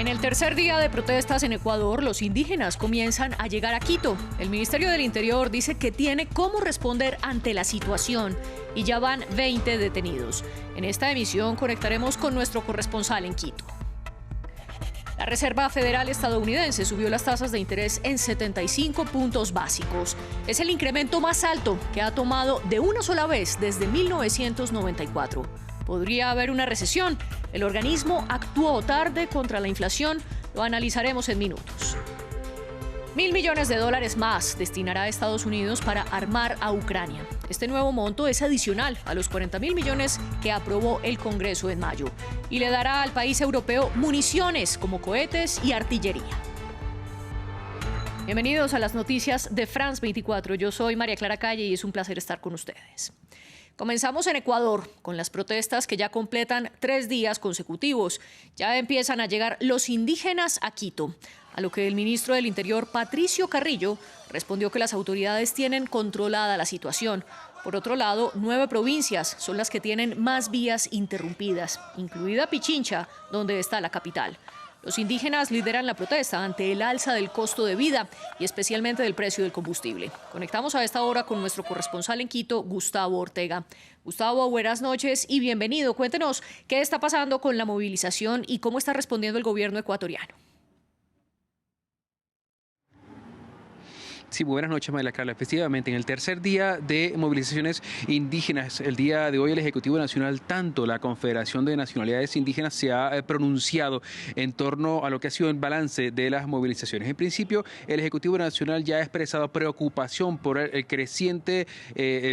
En el tercer día de protestas en Ecuador, los indígenas comienzan a llegar a Quito. El Ministerio del Interior dice que tiene cómo responder ante la situación y ya van 20 detenidos. En esta emisión conectaremos con nuestro corresponsal en Quito. La Reserva Federal estadounidense subió las tasas de interés en 75 puntos básicos. Es el incremento más alto que ha tomado de una sola vez desde 1994. ¿Podría haber una recesión? El organismo actuó tarde contra la inflación. Lo analizaremos en minutos. $1.000 millones más destinará Estados Unidos para armar a Ucrania. Este nuevo monto es adicional a los 40.000 millones que aprobó el Congreso en mayo y le dará al país europeo municiones como cohetes y artillería. Bienvenidos a las noticias de France 24. Yo soy María Clara Calle y es un placer estar con ustedes. Comenzamos en Ecuador, con las protestas que ya completan 3 días consecutivos. Ya empiezan a llegar los indígenas a Quito, a lo que el ministro del Interior, Patricio Carrillo, respondió que las autoridades tienen controlada la situación. Por otro lado, 9 provincias son las que tienen más vías interrumpidas, incluida Pichincha, donde está la capital. Los indígenas lideran la protesta ante el alza del costo de vida y especialmente del precio del combustible. Conectamos a esta hora con nuestro corresponsal en Quito, Gustavo Ortega. Gustavo, buenas noches y bienvenido. Cuéntenos qué está pasando con la movilización y cómo está respondiendo el gobierno ecuatoriano. Sí, buenas noches, María Clara. Efectivamente, en el tercer día de movilizaciones indígenas, el día de hoy el Ejecutivo Nacional, tanto la Confederación de Nacionalidades Indígenas, se ha pronunciado en torno a lo que ha sido el balance de las movilizaciones. En principio, el Ejecutivo Nacional ya ha expresado preocupación por el creciente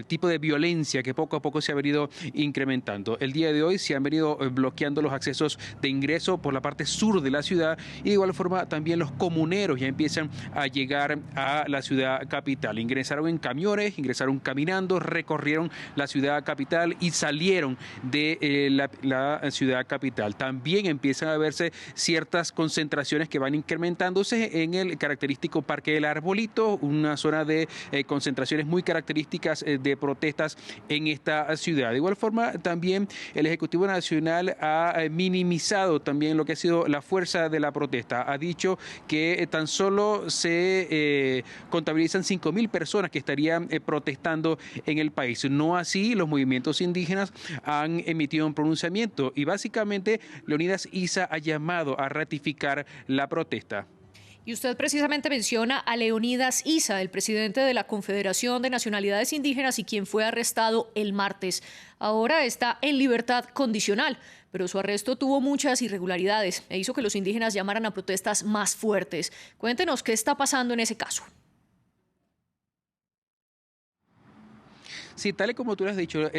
tipo de violencia que poco a poco se ha venido incrementando. El día de hoy se han venido bloqueando los accesos de ingreso por la parte sur de la ciudad y de igual forma también los comuneros ya empiezan a llegar a la ciudad capital. Ingresaron en camiones, ingresaron caminando, recorrieron la ciudad capital y salieron de la ciudad capital. También empiezan a verse ciertas concentraciones que van incrementándose en el característico Parque del Arbolito, una zona de concentraciones muy características de protestas en esta ciudad. De igual forma, también el Ejecutivo Nacional ha minimizado también lo que ha sido la fuerza de la protesta. Ha dicho que tan solo se contabilizan 5.000 personas que estarían protestando en el país. No así, los movimientos indígenas han emitido un pronunciamiento y básicamente Leonidas Issa ha llamado a ratificar la protesta. Y usted precisamente menciona a Leonidas Issa, el presidente de la Confederación de Nacionalidades Indígenas y quien fue arrestado el martes. Ahora está en libertad condicional, pero su arresto tuvo muchas irregularidades e hizo que los indígenas llamaran a protestas más fuertes. Cuéntenos qué está pasando en ese caso. Sí, tal y como tú lo has dicho,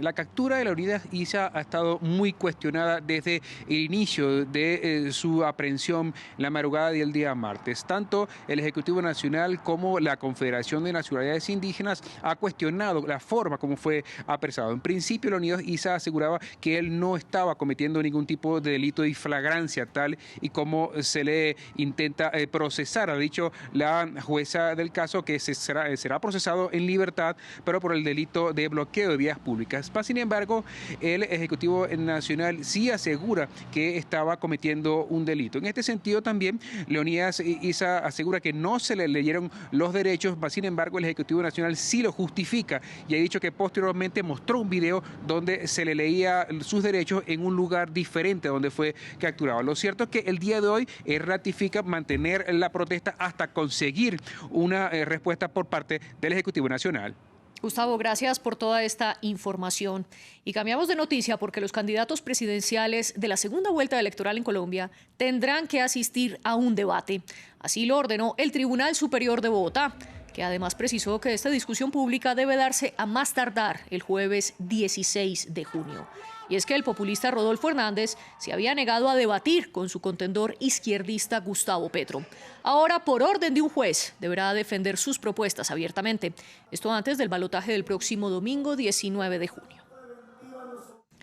la captura de Leonidas Issa ha estado muy cuestionada desde el inicio de su aprehensión la madrugada del día martes. Tanto el Ejecutivo Nacional como la Confederación de Nacionalidades Indígenas ha cuestionado la forma como fue apresado. En principio, Leonidas Issa aseguraba que él no estaba cometiendo ningún tipo de delito de flagrancia, tal y como se le intenta procesar. Ha dicho la jueza del caso que será procesado en libertad, pero por el delito de bloqueo de vías públicas. Sin embargo, el Ejecutivo Nacional sí asegura que estaba cometiendo un delito. En este sentido también, Leonidas Issa asegura que no se le leyeron los derechos, sin embargo, el Ejecutivo Nacional sí lo justifica y ha dicho que posteriormente mostró un video donde se le leía sus derechos en un lugar diferente donde fue capturado. Lo cierto es que el día de hoy ratifica mantener la protesta hasta conseguir una respuesta por parte del Ejecutivo Nacional. Gustavo, gracias por toda esta información. Y cambiamos de noticia porque los candidatos presidenciales de la segunda vuelta electoral en Colombia tendrán que asistir a un debate. Así lo ordenó el Tribunal Superior de Bogotá, que además precisó que esta discusión pública debe darse a más tardar el jueves 16 de junio. Y es que el populista Rodolfo Hernández se había negado a debatir con su contendor izquierdista Gustavo Petro. Ahora, por orden de un juez, deberá defender sus propuestas abiertamente. Esto antes del balotaje del próximo domingo 19 de junio.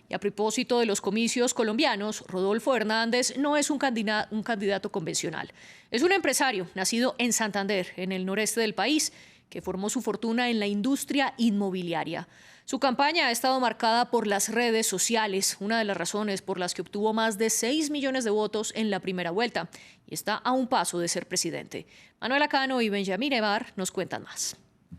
Y a propósito de los comicios colombianos, Rodolfo Hernández no es un candidato convencional. Es un empresario nacido en Santander, en el noreste del país, que formó su fortuna en la industria inmobiliaria. Su campaña ha estado marcada por las redes sociales, una de las razones por las que obtuvo más de 6 millones de votos en la primera vuelta y está a un paso de ser presidente. Manuela Cano y Benjamín Evar nos cuentan más.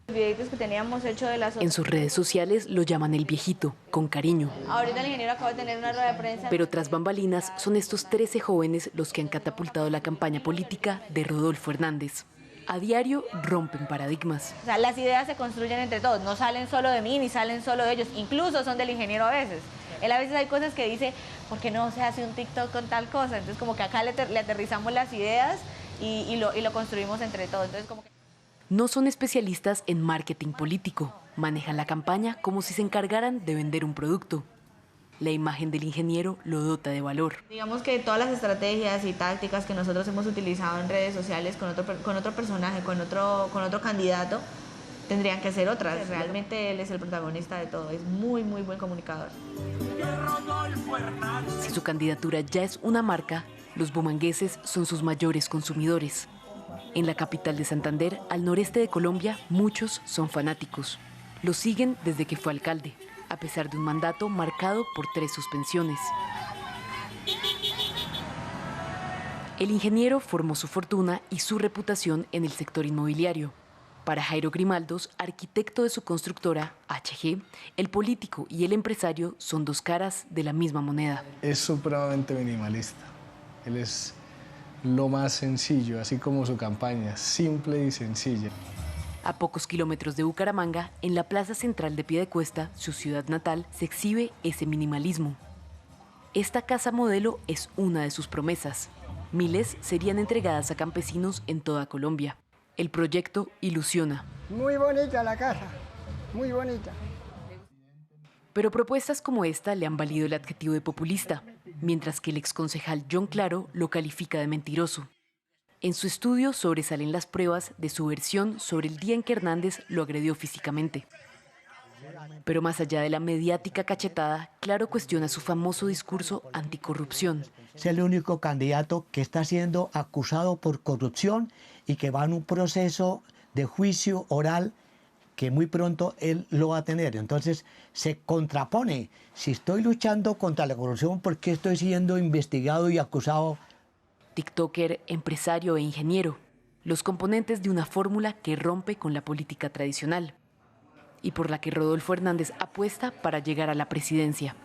En sus redes sociales lo llaman el viejito, con cariño. Ahorita el ingeniero acaba de tener una rueda de prensa. Pero tras bambalinas son estos 13 jóvenes los que han catapultado la campaña política de Rodolfo Hernández. A diario rompen paradigmas. O sea, las ideas se construyen entre todos, no salen solo de mí ni salen solo de ellos, incluso son del ingeniero a veces. Él a veces hay cosas que dice, ¿por qué no se hace un TikTok con tal cosa? Entonces como que acá le aterrizamos las ideas y lo construimos entre todos. Entonces como que... No son especialistas en marketing político, manejan la campaña como si se encargaran de vender un producto. La imagen del ingeniero lo dota de valor. Digamos que todas las estrategias y tácticas que nosotros hemos utilizado en redes sociales con otro personaje, con otro candidato, tendrían que ser otras. Realmente él es el protagonista de todo, es muy, muy buen comunicador. Si su candidatura ya es una marca, los bumangueses son sus mayores consumidores. En la capital de Santander, al noreste de Colombia, muchos son fanáticos. Lo siguen desde que fue alcalde, a pesar de un mandato marcado por 3 suspensiones. El ingeniero formó su fortuna y su reputación en el sector inmobiliario. Para Jairo Grimaldos, arquitecto de su constructora, HG, el político y el empresario son 2 caras de la misma moneda. Es supremamente minimalista. Él es lo más sencillo, así como su campaña, simple y sencilla. A pocos kilómetros de Bucaramanga, en la plaza central de Piedecuesta, su ciudad natal, se exhibe ese minimalismo. Esta casa modelo es una de sus promesas. Miles serían entregadas a campesinos en toda Colombia. El proyecto ilusiona. Muy bonita la casa, muy bonita. Pero propuestas como esta le han valido el adjetivo de populista, mientras que el exconcejal John Claro lo califica de mentiroso. En su estudio sobresalen las pruebas de su versión sobre el día en que Hernández lo agredió físicamente. Pero más allá de la mediática cachetada, Claro cuestiona su famoso discurso anticorrupción. Es el único candidato que está siendo acusado por corrupción y que va en un proceso de juicio oral que muy pronto él lo va a tener. Entonces se contrapone. Si estoy luchando contra la corrupción, ¿por qué estoy siendo investigado y acusado? TikToker, empresario e ingeniero, los componentes de una fórmula que rompe con la política tradicional y por la que Rodolfo Hernández apuesta para llegar a la presidencia.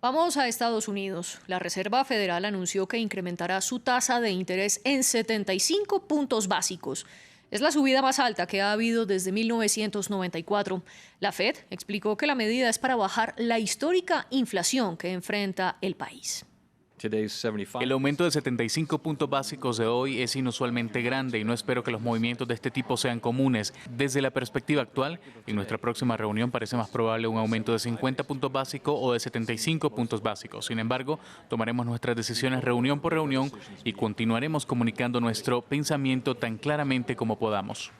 Vamos a Estados Unidos. La Reserva Federal anunció que incrementará su tasa de interés en 75 puntos básicos. Es la subida más alta que ha habido desde 1994. La Fed explicó que la medida es para bajar la histórica inflación que enfrenta el país. El aumento de 75 puntos básicos de hoy es inusualmente grande y no espero que los movimientos de este tipo sean comunes. Desde la perspectiva actual, en nuestra próxima reunión parece más probable un aumento de 50 puntos básicos o de 75 puntos básicos. Sin embargo, tomaremos nuestras decisiones reunión por reunión y continuaremos comunicando nuestro pensamiento tan claramente como podamos.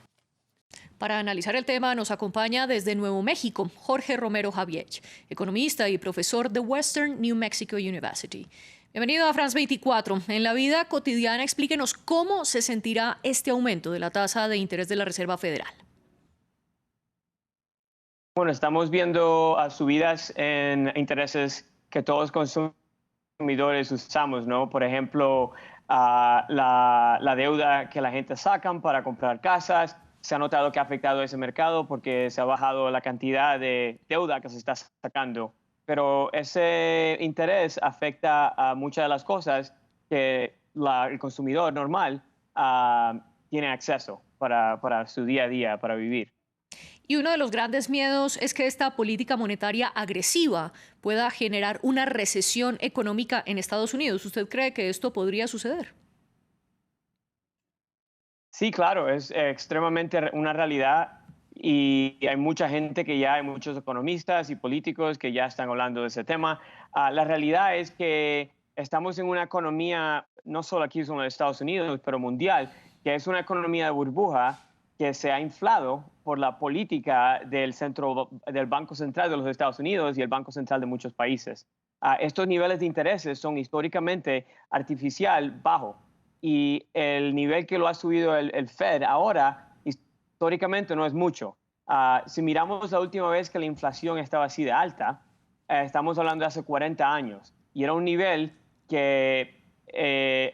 Para analizar el tema nos acompaña desde Nuevo México Jorge Romero Javier, economista y profesor de Western New Mexico University. Bienvenido a France 24. En la vida cotidiana, explíquenos cómo se sentirá este aumento de la tasa de interés de la Reserva Federal. Bueno, estamos viendo subidas en intereses que todos consumidores usamos, ¿no? Por ejemplo, la deuda que la gente sacan para comprar casas. Se ha notado que ha afectado ese mercado porque se ha bajado la cantidad de deuda que se está sacando. Pero ese interés afecta a muchas de las cosas que el consumidor normal tiene acceso para su día a día, para vivir. Y uno de los grandes miedos es que esta política monetaria agresiva pueda generar una recesión económica en Estados Unidos. ¿Usted cree que esto podría suceder? Sí, claro, es extremadamente una realidad. Y hay mucha gente hay muchos economistas y políticos que ya están hablando de ese tema. La realidad es que estamos en una economía, no solo aquí en los Estados Unidos, pero mundial, que es una economía de burbuja que se ha inflado por la política del Banco Central de los Estados Unidos y el Banco Central de muchos países. Estos niveles de intereses son históricamente artificial bajo y el nivel que lo ha subido el Fed ahora históricamente no es mucho. Si miramos la última vez que la inflación estaba así de alta, estamos hablando de hace 40 años, y era un nivel que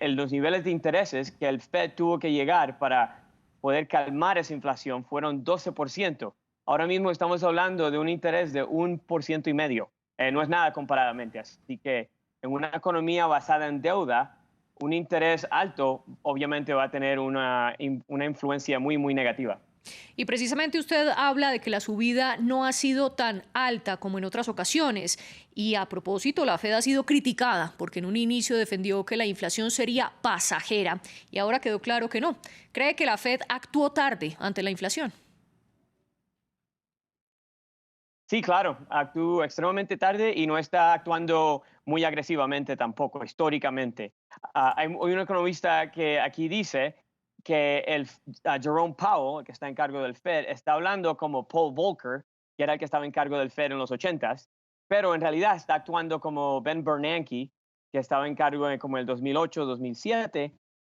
los niveles de intereses que el Fed tuvo que llegar para poder calmar esa inflación fueron 12%. Ahora mismo estamos hablando de un interés de 1,5%. No es nada comparadamente. Así que en una economía basada en deuda, un interés alto obviamente va a tener una influencia muy, muy negativa. Y precisamente usted habla de que la subida no ha sido tan alta como en otras ocasiones. Y a propósito, la Fed ha sido criticada porque en un inicio defendió que la inflación sería pasajera y ahora quedó claro que no. ¿Cree que la Fed actuó tarde ante la inflación? Sí, claro, actuó extremadamente tarde y no está actuando muy agresivamente tampoco, históricamente. Hay un economista que aquí dice que Jerome Powell, que está en cargo del Fed, está hablando como Paul Volcker, que era el que estaba en cargo del Fed en los 80s, pero en realidad está actuando como Ben Bernanke, que estaba en cargo como el 2008, 2007,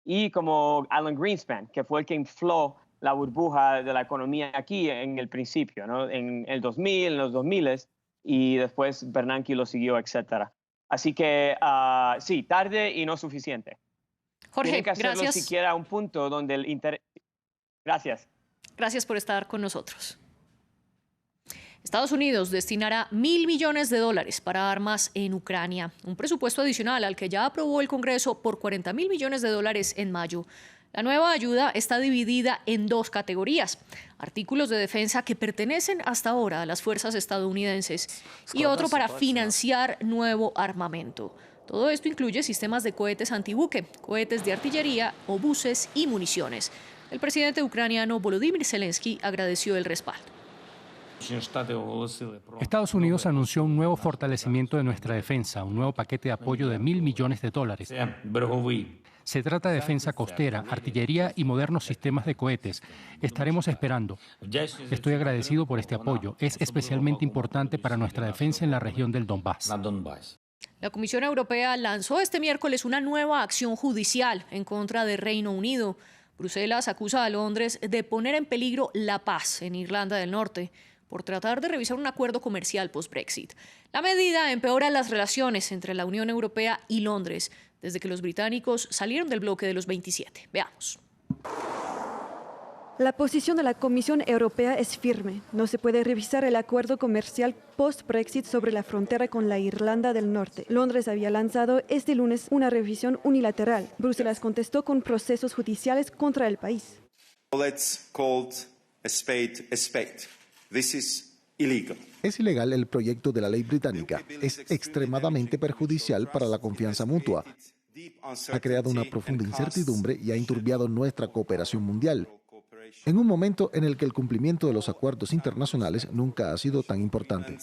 y como Alan Greenspan, que fue el que infló la burbuja de la economía aquí en el principio, ¿no? En el 2000, en los 2000, y después Bernanke lo siguió, etcétera. Así que sí, tarde y no suficiente. Jorge, tienen que hacerlo gracias. siquiera a un punto donde el interés... Gracias. Gracias por estar con nosotros. Estados Unidos destinará $1.000 millones para armas en Ucrania, un presupuesto adicional al que ya aprobó el Congreso por $40.000 millones en mayo. La nueva ayuda está dividida en dos categorías: artículos de defensa que pertenecen hasta ahora a las fuerzas estadounidenses y otro para financiar nuevo armamento. Todo esto incluye sistemas de cohetes antibuque, cohetes de artillería, obuses y municiones. El presidente ucraniano Volodymyr Zelensky agradeció el respaldo. Estados Unidos anunció un nuevo fortalecimiento de nuestra defensa, un nuevo paquete de apoyo de $1.000 millones. Se trata de defensa costera, artillería y modernos sistemas de cohetes. Estaremos esperando. Estoy agradecido por este apoyo. Es especialmente importante para nuestra defensa en la región del Donbass. La Comisión Europea lanzó este miércoles una nueva acción judicial en contra de Reino Unido. Bruselas acusa a Londres de poner en peligro la paz en Irlanda del Norte por tratar de revisar un acuerdo comercial post-Brexit. La medida empeora las relaciones entre la Unión Europea y Londres desde que los británicos salieron del bloque de los 27. Veamos. La posición de la Comisión Europea es firme. No se puede revisar el acuerdo comercial post-Brexit sobre la frontera con la Irlanda del Norte. Londres había lanzado este lunes una revisión unilateral. Bruselas contestó con procesos judiciales contra el país. Let's call a spade a spade. This is illegal. Es ilegal el proyecto de la ley británica. Es extremadamente perjudicial para la confianza mutua. Ha creado una profunda incertidumbre y ha enturbiado nuestra cooperación mundial, en un momento en el que el cumplimiento de los acuerdos internacionales nunca ha sido tan importante.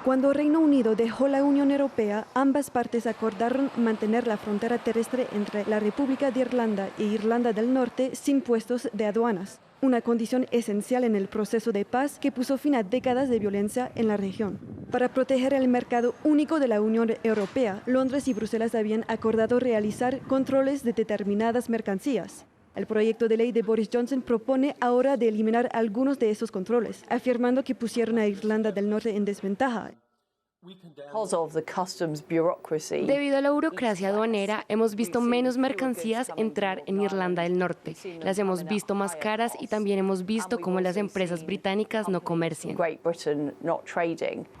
Cuando Reino Unido dejó la Unión Europea, ambas partes acordaron mantener la frontera terrestre entre la República de Irlanda e Irlanda del Norte sin puestos de aduanas, una condición esencial en el proceso de paz que puso fin a décadas de violencia en la región. Para proteger el mercado único de la Unión Europea, Londres y Bruselas habían acordado realizar controles de determinadas mercancías. El proyecto de ley de Boris Johnson propone ahora de eliminar algunos de esos controles, afirmando que pusieron a Irlanda del Norte en desventaja. Debido a la burocracia aduanera, hemos visto menos mercancías entrar en Irlanda del Norte. Las hemos visto más caras y también hemos visto cómo las empresas británicas no comercian.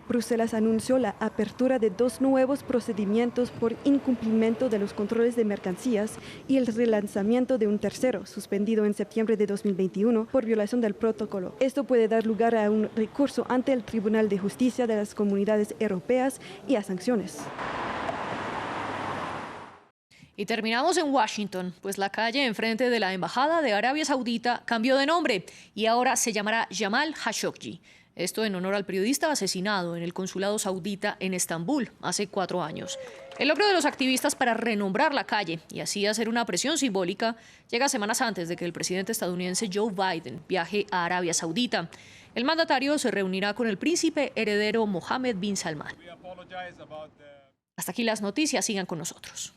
Bruselas anunció la apertura de 2 nuevos procedimientos por incumplimiento de los controles de mercancías y el relanzamiento de un tercero, suspendido en septiembre de 2021 por violación del protocolo. Esto puede dar lugar a un recurso ante el Tribunal de Justicia de las Comunidades Europeas y a sanciones. Y terminamos en Washington, pues la calle enfrente de la Embajada de Arabia Saudita cambió de nombre y ahora se llamará Jamal Khashoggi. Esto en honor al periodista asesinado en el consulado saudita en Estambul hace 4 años. El logro de los activistas para renombrar la calle y así hacer una presión simbólica llega semanas antes de que el presidente estadounidense Joe Biden viaje a Arabia Saudita. El mandatario se reunirá con el príncipe heredero Mohammed bin Salman. Hasta aquí las noticias, sigan con nosotros.